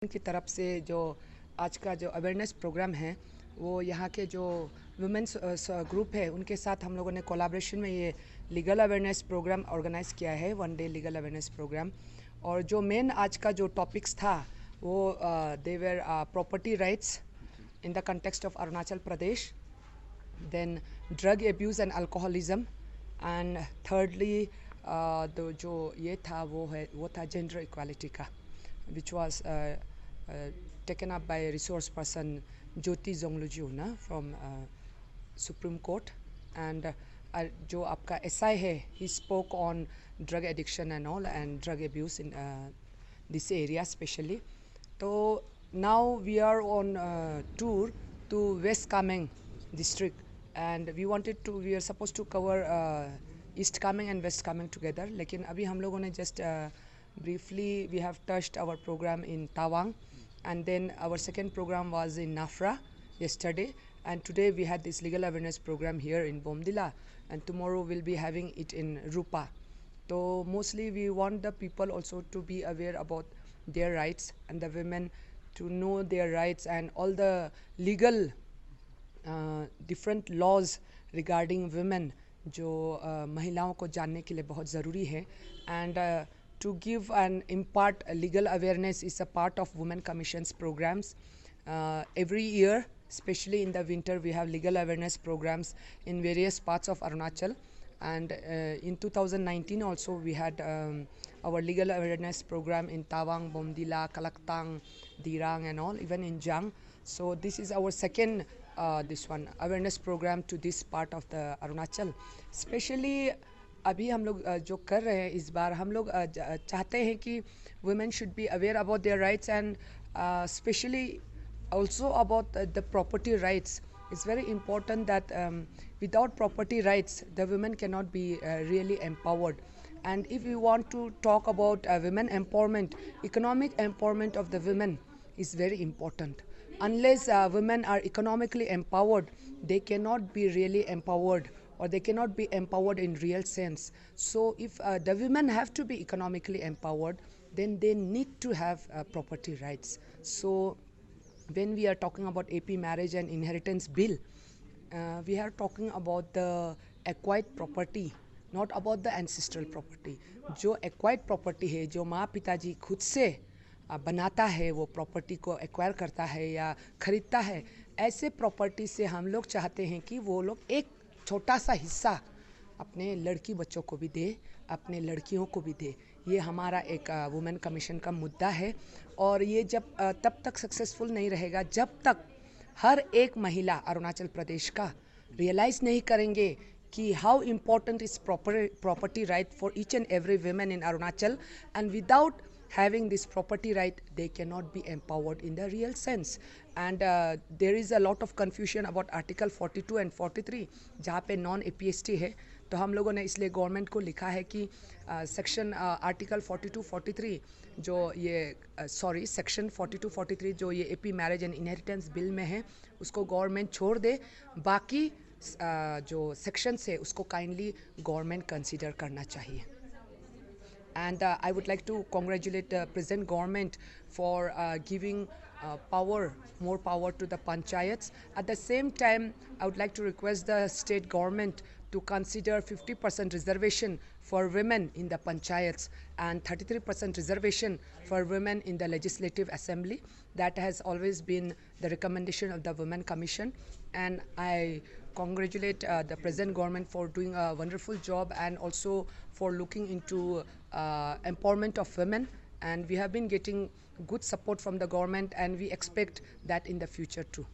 की तरफ से जो आज का जो अवेयरनेस प्रोग्राम है वो यहाँ के जो वुमेन्स ग्रुप है उनके साथ हम लोगों ने कोलैबोरेशन में ये लीगल अवेयरनेस प्रोग्राम ऑर्गेनाइज किया है, 1 डे लीगल अवेयरनेस प्रोग्राम। और जो मेन आज का जो टॉपिक्स था वो देवर property rights in the context of Arunachal Pradesh, then drug abuse and alcoholism, and thirdly जो ये था वो था जेंडर इक्वालिटी का, which was taken up by resource person Jyoti Zonglujuna from Supreme Court. And जो आपका SI है, he spoke on drug addiction and all and drug abuse in this area especially. So now we are on tour to West Kameng district, and we are supposed to cover East Kameng and West Kameng together. लेकिन अभी हम लोगों ने just briefly we have touched our program in Tawang, and then our second program was in Nafra yesterday, and today we had this legal awareness program here in Bomdila, and tomorrow we'll be having it in Rupa. So mostly we want the people also to be aware about their rights and the women to know their rights and all the legal different laws regarding women जो महिलाओं को जानने के लिए बहुत ज़रूरी है. And to give and impart legal awareness is a part of Women Commission's programs. Every year, especially in the winter, we have legal awareness programs in various parts of Arunachal. And in 2019 also we had our legal awareness program in Tawang, Bomdila, Kalaktang, Dirang and all, even in Jang. So this is our second awareness program to this part of the Arunachal. Especially अभी हम लोग जो कर रहे हैं इस बार हम लोग चाहते हैं कि women should be aware about their rights and especially also about the property rights. It's very important that without property rights the women cannot be really empowered. And if we want to talk about women empowerment, economic empowerment of the women is very important. Unless women are economically empowered, they cannot be really empowered, or they cannot be empowered in real sense. So if the women have to be economically empowered, then they need to have property rights. So when we are talking about AP marriage and inheritance bill, we are talking about the acquired property, not about the ancestral property. जो acquired property है, जो माँ पिताजी खुद से बनाता है, वो प्रॉपर्टी को एक्वायर करता है या खरीदता है, ऐसे प्रॉपर्टी से हम लोग चाहते हैं कि वो लोग एक छोटा सा हिस्सा अपने लड़की बच्चों को भी दे, अपने लड़कियों को भी दे. ये हमारा एक वुमेन कमीशन का मुद्दा है. और ये जब तब तक सक्सेसफुल नहीं रहेगा जब तक हर एक महिला अरुणाचल प्रदेश का रियलाइज़ नहीं करेंगे कि how important is property right for each and every women in Arunachal. And without having this property right, they cannot be empowered in the real sense. And there is a lot of confusion about article 42 and 43 जहाँ पे non APST है. तो हम लोगों ने इसलिए government को लिखा है कि सेक्शन आर्टिकल 42-43 जो ये सेक्शन 42-43 जो ये AP marriage and inheritance bill में है उसको गवर्नमेंट छोड़ दे. बाकी जो सेक्शन है उसको काइंडली गवर्नमेंट कंसिडर करना चाहिए. And I would like to congratulate the present government for giving more power to the panchayats. At the same time, I would like to request the state government to consider 50% reservation for women in the panchayats and 33% reservation for women in the legislative assembly. That has always been the recommendation of the Women Commission, and I congratulate the present government for doing a wonderful job and also for looking into empowerment of women. And we have been getting good support from the government, and we expect that in the future too.